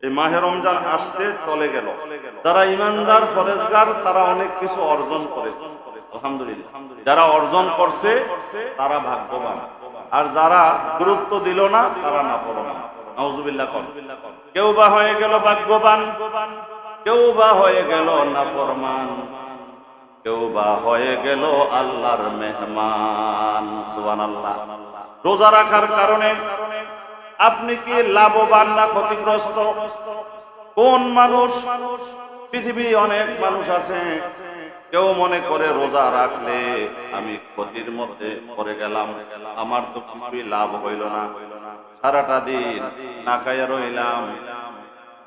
এই মাহে রমজান আসছে চলে গেল, যারা ইমানদার ফরেজগার তারা অনেক কিছু অর্জন করেছে আলহামদুলিল্লাহ। যারা অর্জন করছে তারা ভাগ্যবান, আর যারা গুরুত্ব দিল না তারা নাফরমান। নাউজুবিল্লাহ। কেউ বা হয়ে গেল ভাগ্যবান, কেউ বা হয়ে গেল নাফরমান, কেউ বা হয়ে গেল আল্লাহর মেহমান। সুবহানাল্লাহ। রোজা রাখার কারণে আপনি কি লাভবান না ক্ষতিগ্রস্ত? কোন মানুষ, পৃথিবী অনেক মানুষ আছে, কেউ মনে করে রোজা রাখলে আমি ক্ষতির মধ্যে পড়ে গেলাম, আমার তো কিছুই লাভ হইল না, সারাটা দিন না খাইয়া রইলাম,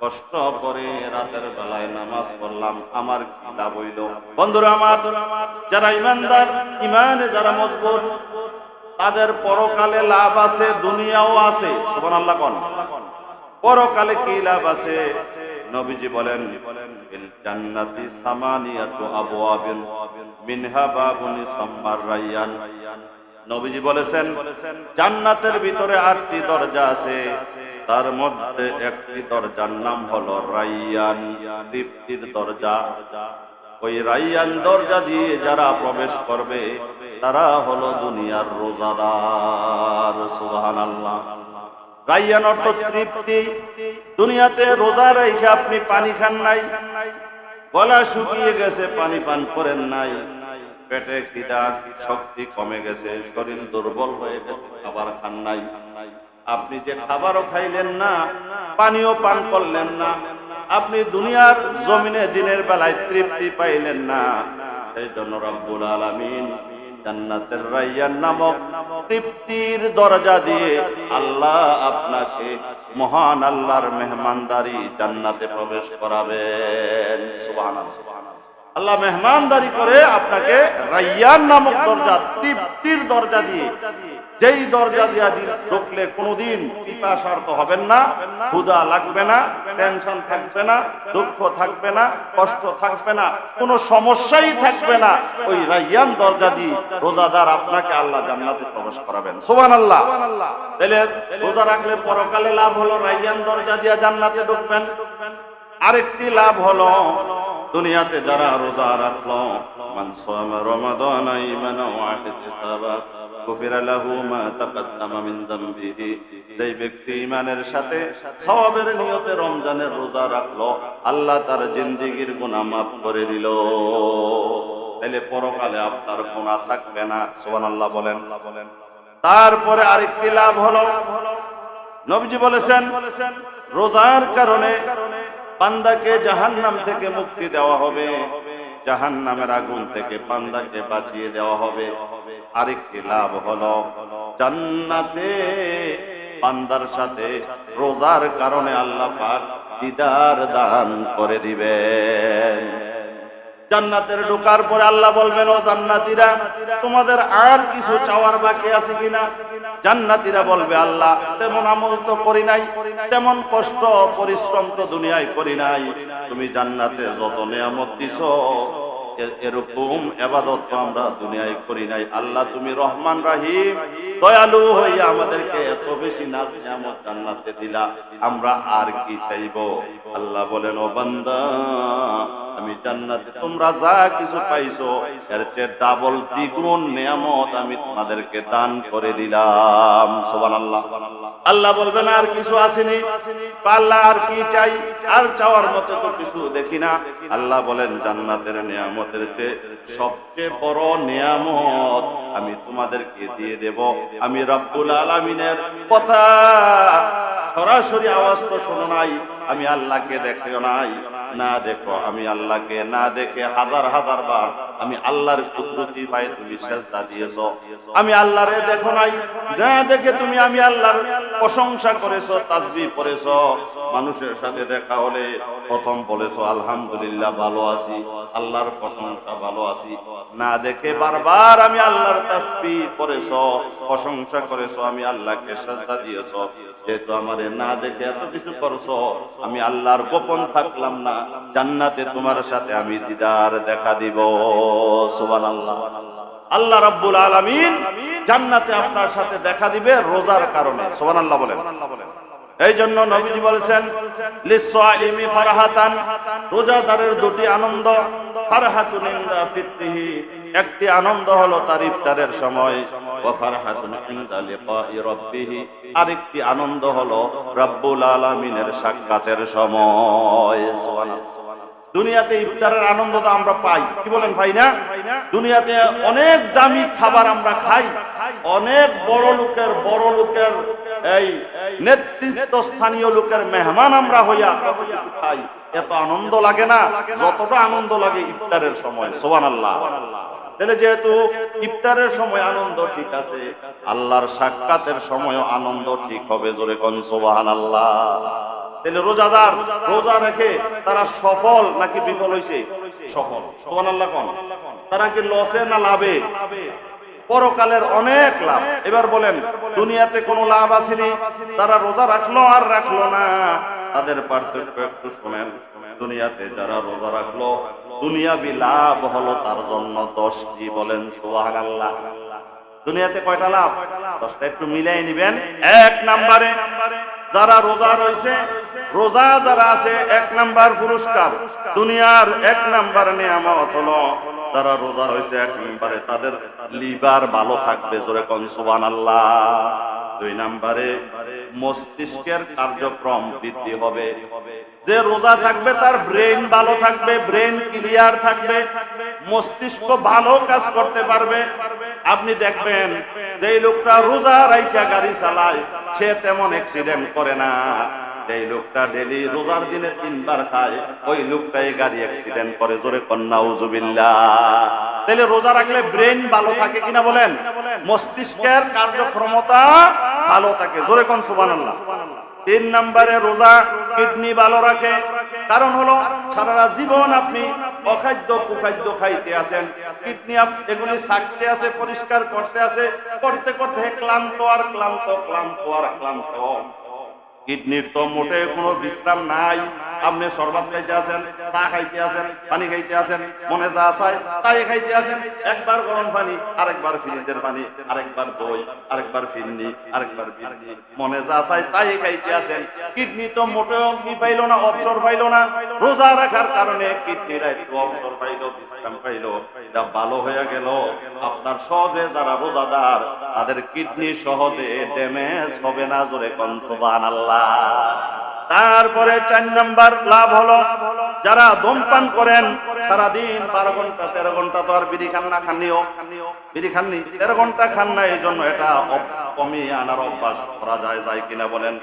কষ্ট করে রাতের বেলায় নামাজ পড়লাম, আমার কি লাভ হইল? বন্ধুরা আমার, যারা ইমানদার, ইমানে যারা মজবুত, তাদের পরকালে লাভ আছে, দুনিয়াও আছে। সুবহানাল্লাহ। কোন পরকালে কি লাভ আছে? নবীজি বলেন, ফিল জান্নাতি সামানিয়াতু আবওয়াবিন মিনহা বাবুন ইসমার রায়্যান। নবীজি বলেছেন, জান্নাতের ভিতরে 8টি দরজা আছে, তার মধ্যে একটি দরজার নাম হলো রায়্যান, তৃপ্তির দরজা। ওই রায়্যান দরজা দিয়ে যারা প্রবেশ করবে তারা হলো দুনিয়ার রোজাদার। সুবহানাল্লাহ। রায়্যান অর্থ তৃপ্তি। দুনিয়াতে রোজা রেখে আপনি পানি খান নাই, গলা শুকিয়ে গেছে, পানি পান করেন নাই, পেটে খিদা, শক্তি কমে গেছে, শরীর দুর্বল হয়ে গেছে, খাবার খান নাই, আপনি যে খাবারও খাইলেন না, পানিও পান করলেন না, আপনি দুনিয়ার জমিনে দিনের বেলায় তৃপ্তি পাইলেন না। সেই জন্য রব্বুল আলামিন জান্নাতের রায়্যান নামক তৃপ্তির দরজা দিয়ে আল্লাহ আপনাকে মহান আল্লাহর মেহমানদারি জান্নাতে প্রবেশ করাবেন। সুবহানাল্লাহ। আল্লাহ মেহমানদারি করে আপনাকে রায়্যান নামক দরজা, তৃপ্তির দরজা দিয়ে, যেই দরজা দিয়া ঢুকলে কোনোদিন পিপাসার্ত হবেন না, ক্ষুধা লাগবে না, টেনশন থাকবে না, দুঃখ থাকবে না, কষ্ট থাকবে না, কোনো সমস্যাই থাকবে না। ওই রায়্যান দরজা দিয়ে রোজাদার আপনাকে আল্লাহ জান্নাতে প্রবেশ করাবেন। সুবহানাল্লাহ। তাহলে রোজা রাখলে পরকালে লাভ হলো রায়্যান দরজা দিয়ে জান্নাতে ঢুকবেন। আরেকটি লাভ হলো, দুনিয়াতে যারা রোজা রাখলো, মান সামা রমাদান ঈমানান ওয়া ইহতিসাবান গুফিরা লাহু মা তাকাদ্দামা মিন যামবিহি। যেই ব্যক্তি ঈমানের সাথে সওয়াবের নিয়তে রমজানের রোজা রাখলো, আল্লাহ তার জিন্দেগীর গুনাহ মাফ করে দিল। তাহলে পরকালে আপনার গুনাহ থাকবে না। সুবহানাল্লাহ বলেন। তারপরে আরেকটি লাভ হলো, নবীজি বলেছেন, রোজার কারণে বান্দাকে জাহান্নাম থেকে মুক্তি দেওয়া হবে, জাহান্নামের আগুন থেকে বান্দাকে বাঁচিয়ে দেওয়া হবে। আরেকটি লাভ হলো, জান্নাতে বান্দার সাথে রোজার কারণে আল্লাহ পাক দিদার দান করে দিবেন। জান্নাতের ঢোকার পরে আল্লাহ বলবেন, ও জান্নাতীরা, তোমাদের আর কিছু চাওয়ার বাকি আছে কিনা? জান্নাতীরা বলবে, আল্লাহ তেমন আমল তো করি নাই, তেমন কষ্ট পরিশ্রম তো দুনিয়ায় করি নাই, তুমি জান্নাতে যত নিয়ামত দিছো এরকম ইবাদত তো আমরা দুনিয়ায় করি নাই। আল্লাহ তুমি রহমান রহিম, দয়ালু হইয়া আমাদেরকে এত বেশি নিয়ামত জান্নাতে দিলা, আমরা আর কি চাইবো? আল্লাহ বলেন, ও বান্দা, আমি জান্নাতে তোমরা যা কিছু পাইছো এর চেয়ে ডাবল দ্বিগুণ নিয়ামত আমি তোমাদেরকে দান করে দিলাম। সুবহানাল্লাহ। আল্লাহ বলবেন, আর কিছু আসেনি? আল্লাহ আর কি চাই? আর চাওয়ার মতো তো কিছু দেখি না। আল্লাহ বলেন, জান্নাতের নিয়ামতের চেয়ে সবচেয়ে বড় নিয়ামত আমি তোমাদেরকে দিয়ে দেব। আমি রব্বুল আলামিনের কথা সরাসরি আওয়াজ তো শোনো নাই, আমি আল্লাহকে দেখো নাই, না দেখো আমি আল্লাহকে না দেখে হাজার হাজার বার আমি আল্লাহর কুদরতি পায়ে তুমি সেজদা দিয়েছো। আমি আল্লাহরে দেখো নাই, না দেখে তুমি আমি আল্লাহর প্রশংসা করেছো, তাসবিহ পড়েছো। মানুষের সাথে দেখা হলে প্রথম বলেছো আলহামদুলিল্লাহ, ভালো আছি, আল্লাহর প্রশংসা, ভালো আছি। না দেখে বারবার আমি আল্লাহর তাসবিহ পড়েছো, প্রশংসা করেছো, আমি আল্লাহকে সেজদা দিয়েছো। যেহেতু আমারে না দেখে এত কিছু করছো, আমি আল্লাহর গোপন থাকলাম না, জান্নাতে তোমার সাথে আমি দিদার দেখা দিব। সুবহানাল্লাহ। আল্লাহ রাব্বুল আলামিন জান্নাতে আপনার সাথে দেখা দিবে রোজার কারণে। সুবহানাল্লাহ বলেন। এই জন্য নবীজি বলেছেন লিসসাইমি ফারহাতান, রোজাদারের দুটি আনন্দ, ফারহাতুন ইনদা ফিত্রিহি, একটি আনন্দ হলো তার ইফতারের সময়, ওয়া ফারহাতুন ইনদা লিকাই রাব্বিহি, আরেকটি আনন্দ হলো রব্বুল আলামিনের সাক্ষাতের সময়। সুবহানাল্লাহ। দুনিয়াতে ইফতারের আনন্দ তো আমরা পাই, কি বলেন ভাই না? দুনিয়াতে অনেক দামি খাবার আমরা খাই, অনেক বড় লোকের এই নেতৃত্ব স্থানীয় লোকের মেহমান আমরা হইয়া খাই, এত আনন্দ লাগে না যতটা আনন্দ লাগে ইফতারের সময়। সুবহানাল্লাহ। তাহলে যেহেতু ইফতারের সময় আনন্দ ঠিক আছে, আল্লাহর সাক্ষাতের সময় আনন্দ ঠিক হবে, জোরে কোন সুবহানাল্লাহ। তাহলে রোজাদার রোজা রেখে তারা সফল নাকি বিফল হইছে? সফল। সুবহানাল্লাহ কোন? তারা কি লসে না লাভে? পরকালের অনেক লাভ। এবার বলেন দুনিয়াতে কোনো লাভ আসেনি, তারা রোজা রাখলো আর রাখলো না, তাদের পার্থক্য একটু শুনেন। দুনিয়াতে যারা রোজা রাখলো দুনিয়াবি লাভ হলো তার জন্য 10টি, বলেন সুবহানাল্লাহ। দুনিয়াতে কয়টা লাভ? 10টা, একটু মিলাই নিবেন। এক নম্বরে যারা রোজা রয়েছে, রোজা যারা আছে, 1 নাম্বার পুরস্কার, দুনিয়ার 1 নাম্বার নিয়ামত হলো যারা রোজা রয়েছে 1 নম্বরে তাদের লিভার ভালো থাকবে, জোরে কোন সুবহানাল্লাহ। 2 নম্বরে মস্তিষ্কের কার্যক্রম বৃদ্ধি হবে। যে রোজা থাকবে তার ব্রেন ভালো থাকবে, ব্রেন ক্লিয়ার থাকবে, মস্তিষ্ক ভালো কাজ করতে পারবে। আপনি দেখবেন যে লোকটা রোজা রাইখা গাড়ি চালায় সে তেমন অ্যাক্সিডেন্ট করে না, এই লোকটা ডেইলি রোজার দিনে 3 বার খায় ওই লোকটাই গাড়ি অ্যাক্সিডেন্ট করে, জোরে কোন নাউজুবিল্লাহ। তাহলে রোজা রাখলে ব্রেন ভালো থাকে কিনা বলেন? মস্তিষ্কের কার্যক্ষমতা ভালো থাকে, জোরে কোন সুবহানাল্লাহ। 3 নম্বরে রোজা কিডনি ভালো রাখে। কারণ হলো সারা জীবন আপনি অখাদ্য কুখাদ্য খাইতে আছেন, কিডনি এগুলি ছাকতে আছে, পরিষ্কার করতে আছে, করতে করতে ক্লান্ত আর ক্লান্ত, ক্লান্ত আর ক্লান্ত। কিডনির তো মোটে কোনো বিশ্রাম নাই। আপনি শরবত খাইতে আছেন, চা খাইতে আছেন, পানি খাইতে আছেন, মনে যা চায় তাই খাইতে আছেন। একবার গরম পানি, আরেকবার ফ্রিজের পানি, আরেকবার দই, আরেকবার ফিরনি, আরেকবার বিরনি, মনে যা চায় তাই খাইতে আছেন। কিডনি তো মোটেও কি পাইলো না, অবসর পাইলো না। রোজা রাখার কারণে কিডনিরা একটু অবসর পাইলো, বিশ্রাম পাইলো, এটা ভালো হয়ে গেল। আপনার সহজে যারা রোজাদার তাদের কিডনি সহজে ড্যামেজ হবে না, জোরে কোন সুবহানাল্লাহ। তারপরে 4 নাম্বার লাভ হলো যারা ধূমপান করেন সারাদিন 12 ঘন্টা 13 ঘন্টা তো আর বিড়ি খান না, বিড়ি খাননি 13 ঘন্টা খান না, এই জন্য এটা কমিয়ে আনার অভ্যাস করা যায় কিনা বলেন?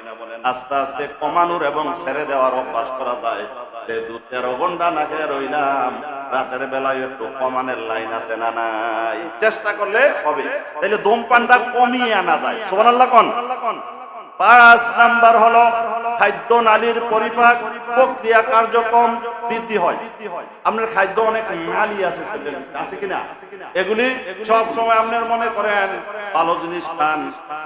আস্তে আস্তে কমানোর এবং ছেড়ে দেওয়ার অভ্যাস করা যায়। যে 2-13 ঘন্টা না খেয়ে রইলাম, রাতের বেলায় একটু কমানোর লাইন আছে না নাই? চেষ্টা করলে হবে। তাহলে ধূমপানটা কমিয়ে আনা যায়, সুবহানাল্লাহ কোন? 5 নাম্বার হলো খাদ্য নালীর পরিপাক প্রক্রিয়া কার্যক্রম বৃদ্ধি হয়। আপনার খাদ্য অনেক নালী আছে, আছে কিনা? এগুলি সব সময় আপনার মনে করেন ভালো জিনিস খান,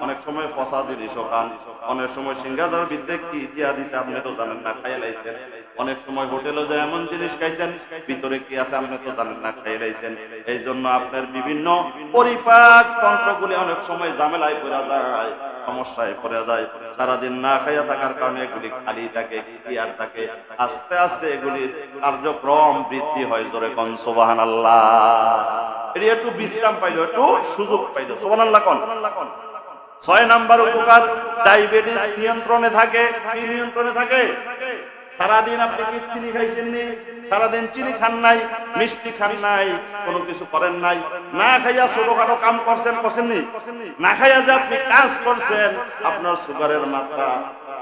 অনেক সময় ফসা জিনিসও খান, অনেক সময় সিঙ্গাজার বিদ্যে কি দিয়া দিছে আপনি তো জানেন না, খাইয়ে লাইছেন। অনেক সময় হোটেলে যে এমন জিনিস খাইছেন ভিতরে কি আছে আপনি তো জানেন না, খাইয়ে লাইছেন। এই জন্য আপনার বিভিন্ন পরিপাক তন্ত্রগুলি অনেক সময় ঝামেলায় পড়া যায়, সমস্যায় পড়ে যায়। সারাদিন না খাইয়া থাকার কারণে এগুলি খালি থাকে, ক্লিয়ার থাকে। আস্তে আস্তে এগুলির কার্যক্রম বৃদ্ধি হয়, জোরে কোন সুবহানাল্লাহ। এটি একটু বিশ্রাম পাইলো, একটু সুযোগ পাইলো, সুবহানাল্লাহ কোন? 6 নাম্বার উপকার ডায়াবেটিস নিয়ন্ত্রণে থাকে। কি নিয়ন্ত্রণে থাকে? সারাদিন আপনি কি চিনি খাইছেন নি? সারাদিন চিনি খান নাই, মিষ্টি খান নাই, কোনো কিছু করেন নাই, না খাইয়া ছোটখাটো কাম করছেন নি? না খাইয়া যে আপনি কাজ করছেন, আপনার সুগারের মাত্রা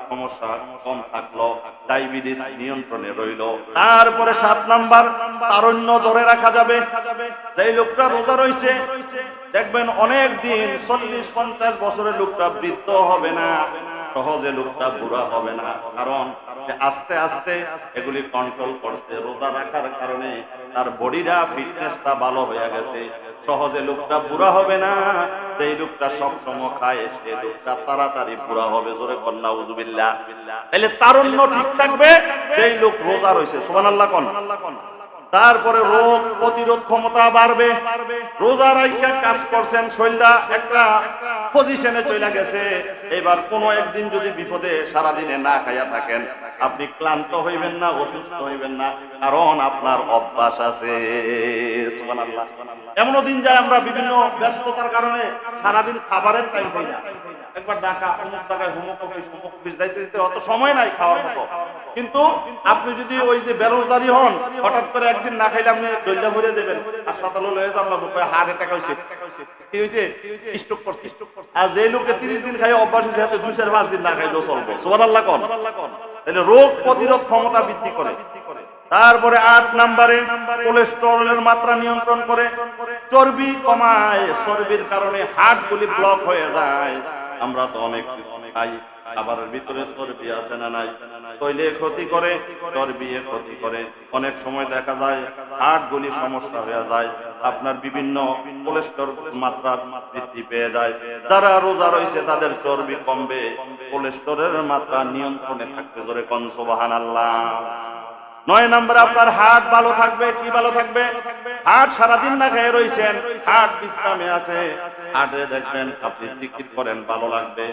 সমস্যা কম থাকলো, ডায়াবেটিস নিয়ন্ত্রণে রইল। তারপরে 7 নাম্বার তারুণ্য ধরে রাখা যাবে। এই লোকটা রোজা রইছে দেখবেন অনেক দিন 40-50 বছরের লোকটা বৃদ্ধ হবে না, সহজে লোকটা বুড়া হবে না। কারণ আস্তে আস্তে এগুলি কন্ট্রোল করছে, রোজা রাখার কারণে তার বডিটা ফিটনেসটা ভালো হয়ে গেছে। সহজে লোকটা বুড়া হবে না। যেই লোকটা সব সময় খায় সে লোকটা তাড়াতাড়ি বুড়া হবে, জোরে কোন নাউজুবিল্লাহ। তাহলে তারুণ্য ঠিক থাকবে যেই লোক রোজা রয়েছে, সুবহানাল্লাহ কোন? তারপরে রোগ প্রতিরোধ ক্ষমতা বাড়বে। রোজা রাইখা কাজ করছেন, শরীরটা একটা পজিশনে চলে গেছে, এবার কোনো একদিন যদি বিপদে সারাদিনে না খাইয়া থাকেন, আপনি ক্লান্ত হইবেন না, অসুস্থ হইবেন না, কারণ আপনার অভ্যাস আছে। সুবহানাল্লাহ। এমনও দিন যায় আমরা বিভিন্ন ব্যস্ততার কারণে সারাদিন খাবারের টাইম পাই না। একবার ঢাকা অমুক জায়গায় হোমক অফিস যাইতে যেতে অত সময় নাই খাওয়ার মতো। কিন্তু আপনি যদি ওই যে বেরোজগারি হন, হঠাৎ করে একদিন না খাইলে আপনি দইটা ভরে দেবেন, হাসপাতালে লয়ে যান, হার্ট অ্যাটাক হয়েছে, কি হয়েছে, স্ট্রোক করছে। আর যে লোকে 30 দিন খাই অভ্যাস হয়েছে, হাতে 2-5 দিন না খাইলেও চলবে। সুবহানাল্লাহ কোন। তাহলে রোগ প্রতিরোধ ক্ষমতা বৃদ্ধি করে। তারপরে 8 নম্বরে কোলেস্টেরলের মাত্রা নিয়ন্ত্রণ করে, চর্বি কমায়। চর্বির কারণে হার্টগুলি ব্লক হয়ে যায়। আমরা তো অনেক খাই, খাবারের ভিতরে চর্বি আছে না নাই, তৈলে ক্ষতি করে, চর্বি ক্ষতি করে। অনেক সময় দেখা যায় হার্টগুলি সমস্যা হয়ে যায়, আপনার বিভিন্ন কোলেস্টেরল মাত্রা বৃদ্ধি পেয়ে যায়। যারা রোজা রয়েছে তাদের চর্বি কমবে, কোলেস্টেরলের মাত্রা নিয়ন্ত্রণে থাকবে। জোরে কোন সুবহানাল্লাহ। 9 নম্বরে আপনার হার্ট ভালো থাকবে। কি ভালো থাকবে? হার্ট সারাদিন না খেয়ে রয়েছেন, হার্ট বিশ্রামে আছে, হার্টে দেখবেন আপনি জিকির করেন ভালো লাগবে,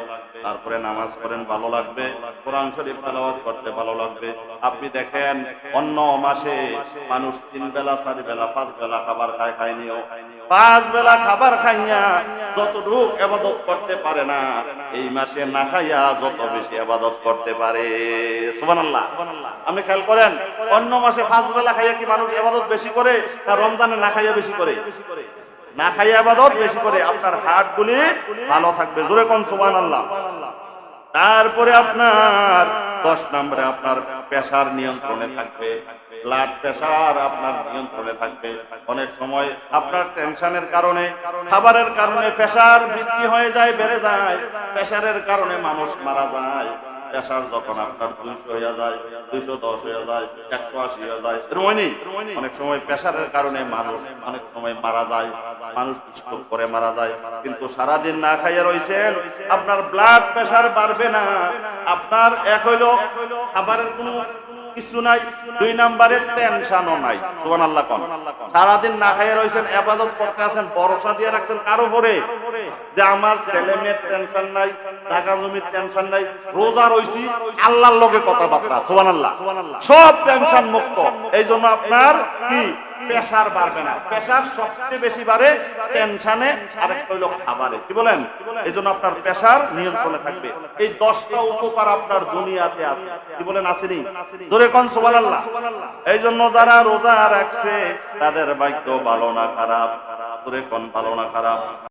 তারপরে নামাজ পড়েন ভালো লাগবে, কোরআন শরীফ তেলাওয়াত করতে ভালো লাগবে। আপনি দেখেন অন্য মাসে মানুষ 3 বেলা 4 বেলা 5 বেলা খাবার খায়নিও 5 বেলা খাবার খাইয়া যতটুকু ইবাদত করতে পারে না, এই মাসে না খাইয়া যত বেশি ইবাদত করতে পারে। সুবহানাল্লাহ। আপনি খেয়াল করেন অন্য মাসে 5 বেলা খাইয়া কি মানুষ ইবাদত বেশি করে, না রমজানে না খাইয়া বেশি করে? না খাইয়া ইবাদত বেশি করে। আপনার হার্টগুলি ভালো থাকবে। জোরে কোন সুবহানাল্লাহ। তারপরে আপনার 10 নম্বরে আপনার প্রেসার নিয়ন্ত্রণে থাকবে, ব্লাড প্রেসার আপনার নিয়ন্ত্রণে থাকবে। অনেক সময় আপনার টেনশনের কারণে, খাবারের কারণে প্রেসার বৃদ্ধি হয়ে যায়, বেড়ে যায়। প্রেসারের কারণে মানুষ মারা যায়। প্রেসার যখন আপনার 200 হয়ে যায়, 210 হয়ে যায়, 180 হয়ে যায়, অনেক সময় প্রেসারের কারণে মানুষ অনেক সময় মারা যায়, মানুষ স্ট্রোক করে মারা যায়। কিন্তু সারাদিন না খাইয়া রয়েছেন, আপনার ব্লাড প্রেসার বাড়বে না। আপনার এক হইল খাবারের কোনো কিছু নাই, 2 নম্বরে টেনশনও নাই। সুবহানাল্লাহ কোন। সারাদিন না খাইয়া রয়েছেন, ইবাদত করতে আছেন, ভরসা দিয়ে রাখছেন কারো উপরে যে আমার ছেলে মেয়ের টেনশন নাই, টাকা জমির টেনশন নাই, রোজা রইছি, আল্লাহর লগে কথাবার্তা। সুবহানাল্লাহ। সব টেনশন মুক্ত। এই জন্য আপনার কি প্রেসার বাড়বে না। প্রেসার সবচেয়ে বেশি বাড়ে টেনশনে, আর একটা হইল খাবারে। কি বলেন? এই জন্য আপনার প্রেসার নিয়ন্ত্রণে থাকবে। এই 10টা উপকার আপনার দুনিয়াতে আছে। কি বলেন? আসেনি? জোরে কোন সুবহানাল্লাহ। এই জন্য যারা রোজা রাখছে তাদের ভাগ্য ভালো না খারাপ? জোরে কোন ভালো না খারাপ?